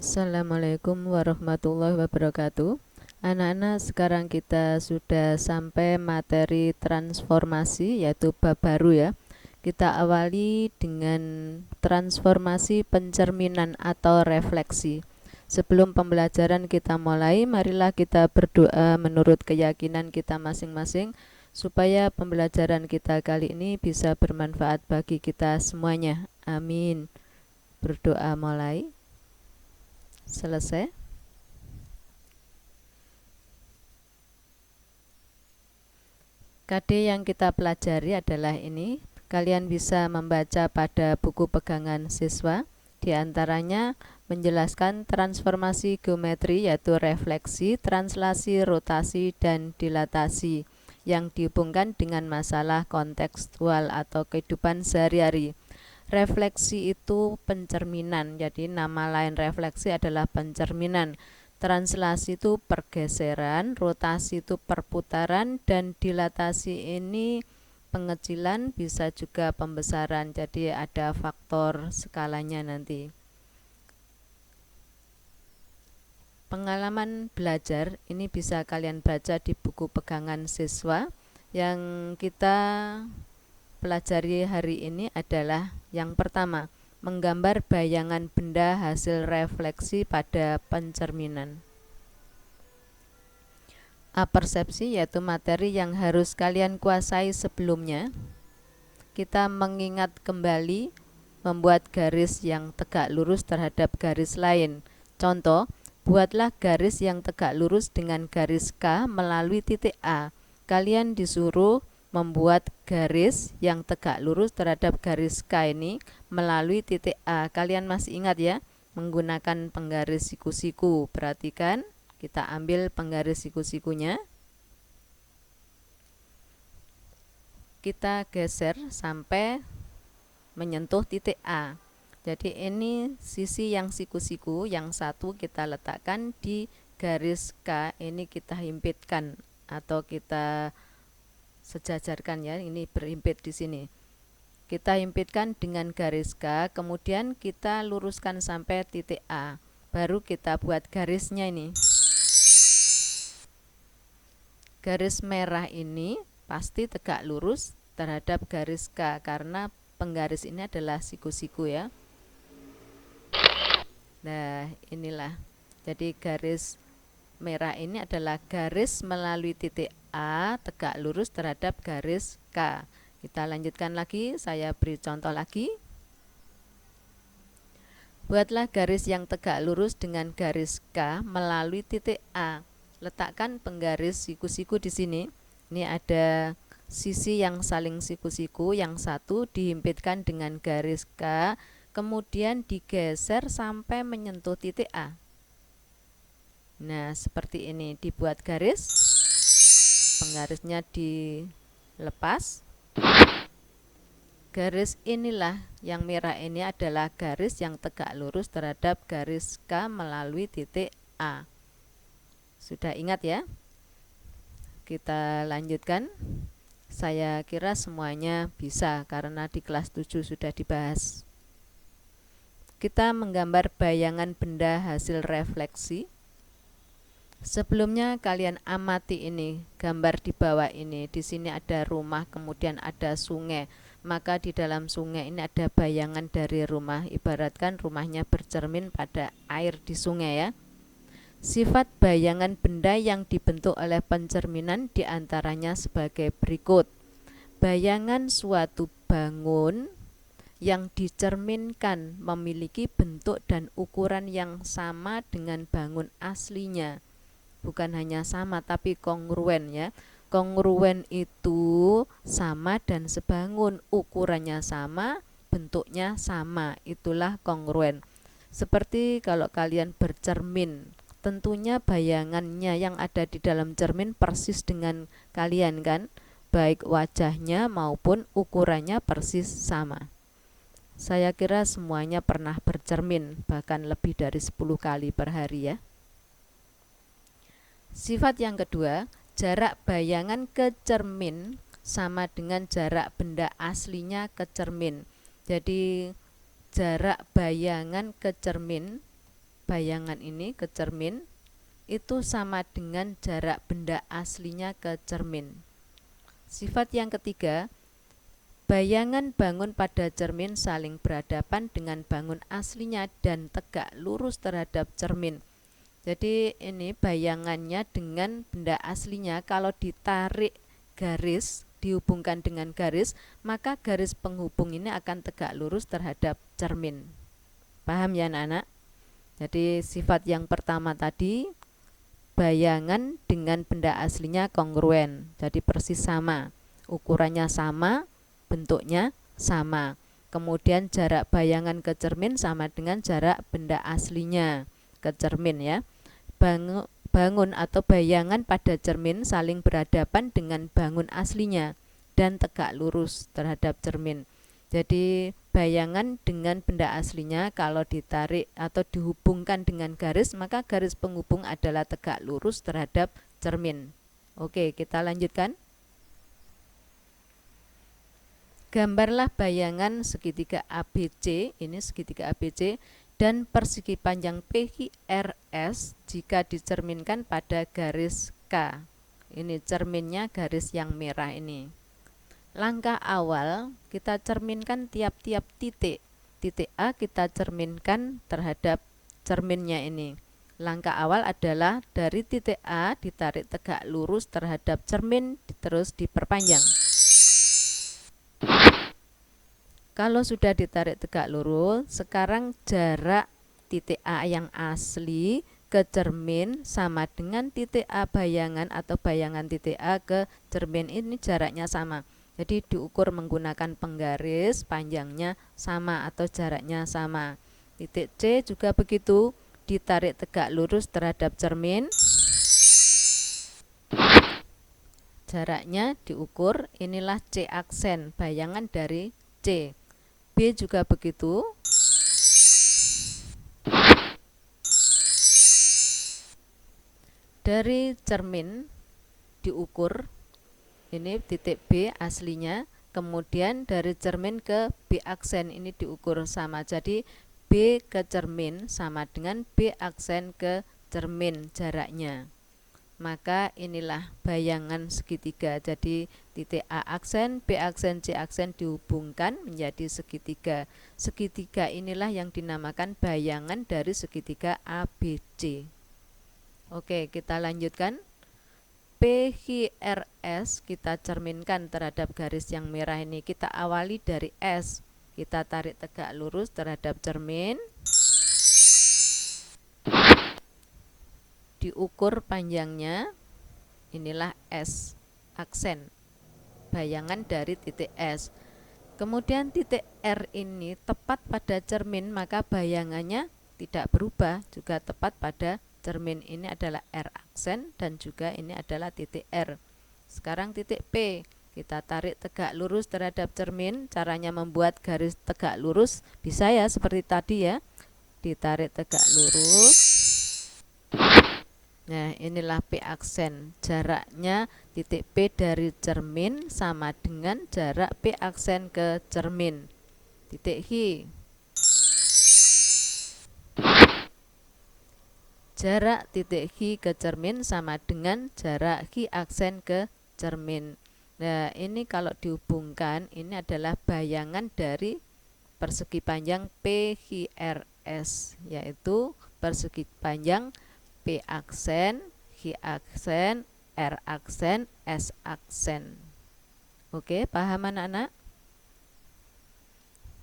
Assalamualaikum warahmatullahi wabarakatuh. Anak-anak, sekarang kita sudah sampai materi transformasi, yaitu bab baru ya. Kita awali dengan transformasi pencerminan atau refleksi. Sebelum pembelajaran kita mulai, marilah kita berdoa menurut keyakinan kita masing-masing supaya pembelajaran kita kali ini bisa bermanfaat bagi kita semuanya. Amin. Berdoa mulai. Selesai. KD yang kita pelajari adalah ini. Kalian bisa membaca pada buku pegangan siswa. Di antaranya menjelaskan transformasi geometri, yaitu refleksi, translasi, rotasi, dan dilatasi yang dihubungkan dengan masalah kontekstual atau kehidupan sehari-hari. Refleksi itu pencerminan, jadi nama lain refleksi adalah pencerminan. Translasi itu pergeseran, rotasi itu perputaran, dan dilatasi ini pengecilan, bisa juga pembesaran. Jadi ada faktor skalanya nanti. Pengalaman belajar ini bisa kalian baca di buku pegangan siswa. Yang kita pelajari hari ini adalah yang pertama, menggambar bayangan benda hasil refleksi pada pencerminan. Apersepsi yaitu materi yang harus kalian kuasai sebelumnya. Kita mengingat kembali membuat garis yang tegak lurus terhadap garis lain. Contoh, buatlah garis yang tegak lurus dengan garis K melalui titik A. Kalian disuruh membuat garis yang tegak lurus terhadap garis K ini melalui titik A. Kalian masih ingat ya, menggunakan penggaris siku-siku. Perhatikan, kita ambil penggaris siku-sikunya, kita geser sampai menyentuh titik A. Jadi ini sisi yang siku-siku, yang satu kita letakkan di garis K, ini kita himpitkan atau kita sejajarkan ya, ini berhimpit di sini. Kita himpitkan dengan garis K, kemudian kita luruskan sampai titik A. Baru kita buat garisnya ini. Garis merah ini pasti tegak lurus terhadap garis K karena penggaris ini adalah siku-siku ya. Nah, inilah. Jadi garis merah ini adalah garis melalui titik A tegak lurus terhadap garis K. Kita lanjutkan lagi, saya beri contoh lagi. Buatlah garis yang tegak lurus dengan garis K melalui titik A. Letakkan penggaris siku-siku di sini. Ini ada sisi yang saling siku-siku, yang satu dihimpitkan dengan garis K, kemudian digeser sampai menyentuh titik A. Nah, seperti ini, dibuat garis, penggarisnya dilepas. Garis inilah yang merah ini adalah garis yang tegak lurus terhadap garis K melalui titik A. Sudah ingat ya? Kita lanjutkan. Saya kira semuanya bisa karena di kelas 7 sudah dibahas. Kita menggambar bayangan benda hasil refleksi. Sebelumnya kalian amati ini, gambar di bawah ini. Di sini ada rumah, kemudian ada sungai. Maka di dalam sungai ini ada bayangan dari rumah, ibaratkan rumahnya bercermin pada air di sungai ya. Sifat bayangan benda yang dibentuk oleh pencerminan diantaranya sebagai berikut. Bayangan suatu bangun yang dicerminkan memiliki bentuk dan ukuran yang sama dengan bangun aslinya. Bukan hanya sama tapi kongruen ya. Kongruen itu sama dan sebangun, ukurannya sama, bentuknya sama, itulah kongruen. Seperti kalau kalian bercermin, tentunya bayangannya yang ada di dalam cermin persis dengan kalian kan, baik wajahnya maupun ukurannya persis sama. Saya kira semuanya pernah bercermin, bahkan lebih dari 10 kali per hari ya. Sifat yang kedua, jarak bayangan ke cermin sama dengan jarak benda aslinya ke cermin. Jadi jarak bayangan ke cermin bayangan ini ke cermin itu sama dengan jarak benda aslinya ke cermin. Sifat yang ketiga, bayangan bangun pada cermin saling berhadapan dengan bangun aslinya dan tegak lurus terhadap cermin. Jadi ini bayangannya dengan benda aslinya, kalau ditarik garis, dihubungkan dengan garis, maka garis penghubung ini akan tegak lurus terhadap cermin. Paham ya anak-anak? Jadi sifat yang pertama tadi, bayangan dengan benda aslinya kongruen, jadi persis sama, ukurannya sama, bentuknya sama. Kemudian jarak bayangan ke cermin sama dengan jarak benda aslinya ke cermin ya. Bangun atau bayangan pada cermin saling berhadapan dengan bangun aslinya dan tegak lurus terhadap cermin. Jadi bayangan dengan benda aslinya kalau ditarik atau dihubungkan dengan garis, maka garis penghubung adalah tegak lurus terhadap cermin. Oke, kita lanjutkan. Gambarlah bayangan segitiga ABC, ini segitiga ABC, dan persegi panjang PQRS jika dicerminkan pada garis K. Ini cerminnya garis yang merah ini. Langkah awal, kita cerminkan tiap-tiap titik. Titik A kita cerminkan terhadap cerminnya ini. Langkah awal adalah dari titik A ditarik tegak lurus terhadap cermin, terus diperpanjang. Kalau sudah ditarik tegak lurus, sekarang jarak titik A yang asli ke cermin sama dengan titik A bayangan atau bayangan titik A ke cermin, ini jaraknya sama. Jadi diukur menggunakan penggaris, panjangnya sama atau jaraknya sama. Titik C juga begitu, ditarik tegak lurus terhadap cermin. Jaraknya diukur, inilah C aksen, bayangan dari C. B juga begitu. Dari cermin diukur, ini titik B aslinya, kemudian dari cermin ke B aksen ini diukur sama. Jadi B ke cermin sama dengan B aksen ke cermin jaraknya. Maka inilah bayangan segitiga. Jadi titik A aksen, B aksen, C aksen dihubungkan menjadi segitiga. Segitiga inilah yang dinamakan bayangan dari segitiga ABC. Oke, kita lanjutkan. PQRS kita cerminkan terhadap garis yang merah ini. Kita awali dari S, kita tarik tegak lurus terhadap cermin, diukur panjangnya, inilah S aksen, bayangan dari titik S. Kemudian titik R ini tepat pada cermin, maka bayangannya tidak berubah, juga tepat pada cermin. Ini adalah R aksen dan juga ini adalah titik R. Sekarang titik P, kita tarik tegak lurus terhadap cermin. Caranya membuat garis tegak lurus bisa ya seperti tadi ya, ditarik tegak lurus. Nah, inilah P aksen, jaraknya titik P dari cermin sama dengan jarak P aksen ke cermin. Titik H, jarak titik H ke cermin sama dengan jarak H aksen ke cermin. Nah, ini kalau dihubungkan, ini adalah bayangan dari persegi panjang PQRS, yaitu persegi panjang P aksen, H aksen, R aksen, S aksen. Oke, paham anak-anak?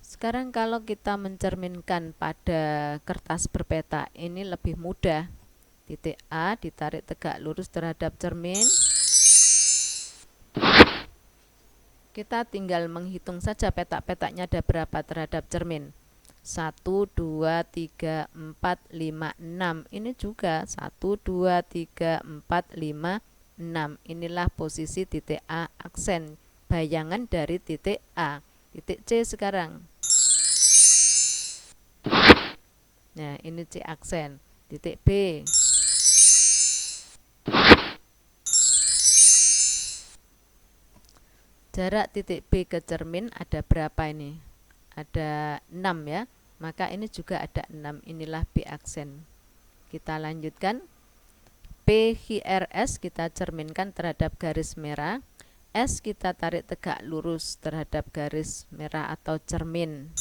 Sekarang kalau kita mencerminkan pada kertas berpeta, ini lebih mudah. Titik A ditarik tegak lurus terhadap cermin. Kita tinggal menghitung saja petak-petaknya ada berapa terhadap cermin. 1, 2, 3, 4, 5, 6. Ini juga 1, 2, 3, 4, 5, 6. Inilah posisi titik A aksen, bayangan dari titik A. Titik C sekarang. Nah, ini C aksen. Titik B. Jarak titik B ke cermin ada berapa ini? Ada 6 ya. Maka ini juga ada 6. Inilah B aksen. Kita lanjutkan. PHRS kita cerminkan terhadap garis merah. S kita tarik tegak lurus terhadap garis merah atau cermin.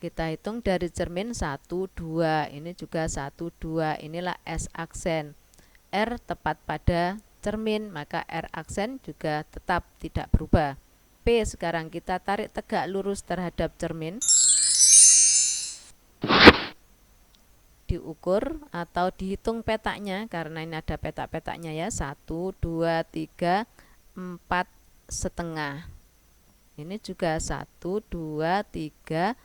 Kita hitung dari cermin 1, 2. Ini juga 1, 2. Inilah S aksen. R tepat pada cermin, maka R aksen juga tetap tidak berubah. P sekarang kita tarik tegak lurus terhadap cermin. Diukur atau dihitung petaknya, karena ini ada petak-petaknya ya, 1, 2, 3, 4 setengah. Ini juga 1, 2, 3,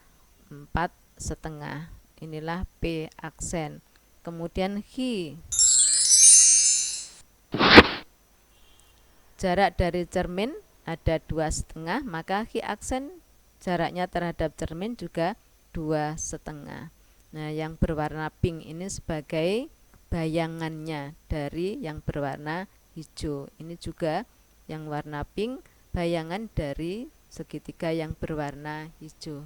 4 setengah. Inilah P aksen. Kemudian H, jarak dari cermin ada 2,5, maka H aksen jaraknya terhadap cermin juga 2,5. Nah, yang berwarna pink ini sebagai bayangannya dari yang berwarna hijau. Ini juga yang warna pink, bayangan dari segitiga yang berwarna hijau.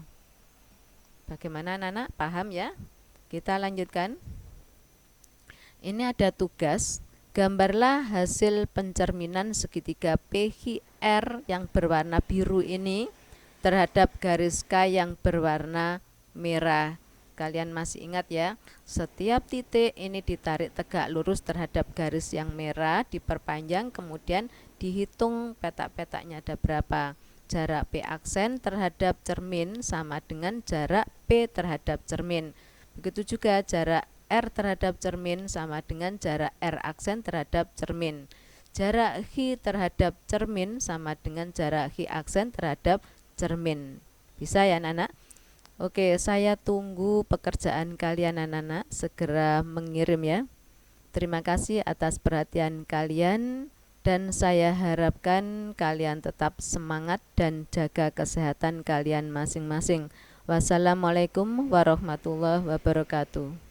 Bagaimana anak-anak? Paham ya? Kita lanjutkan. Ini ada tugas. Gambarlah hasil pencerminan segitiga PHR yang berwarna biru ini terhadap garis K yang berwarna merah. Kalian masih ingat ya, setiap titik ini ditarik tegak lurus terhadap garis yang merah, diperpanjang, kemudian dihitung petak-petaknya ada berapa. Jarak P aksen terhadap cermin sama dengan jarak P terhadap cermin. Begitu juga jarak R terhadap cermin sama dengan jarak R aksen terhadap cermin. Jarak H terhadap cermin sama dengan jarak H aksen terhadap cermin. Bisa ya anak-anak? Oke, saya tunggu pekerjaan kalian anak-anak, segera mengirim ya. Terima kasih atas perhatian kalian dan saya harapkan kalian tetap semangat dan jaga kesehatan kalian masing-masing. Wassalamualaikum warahmatullahi wabarakatuh.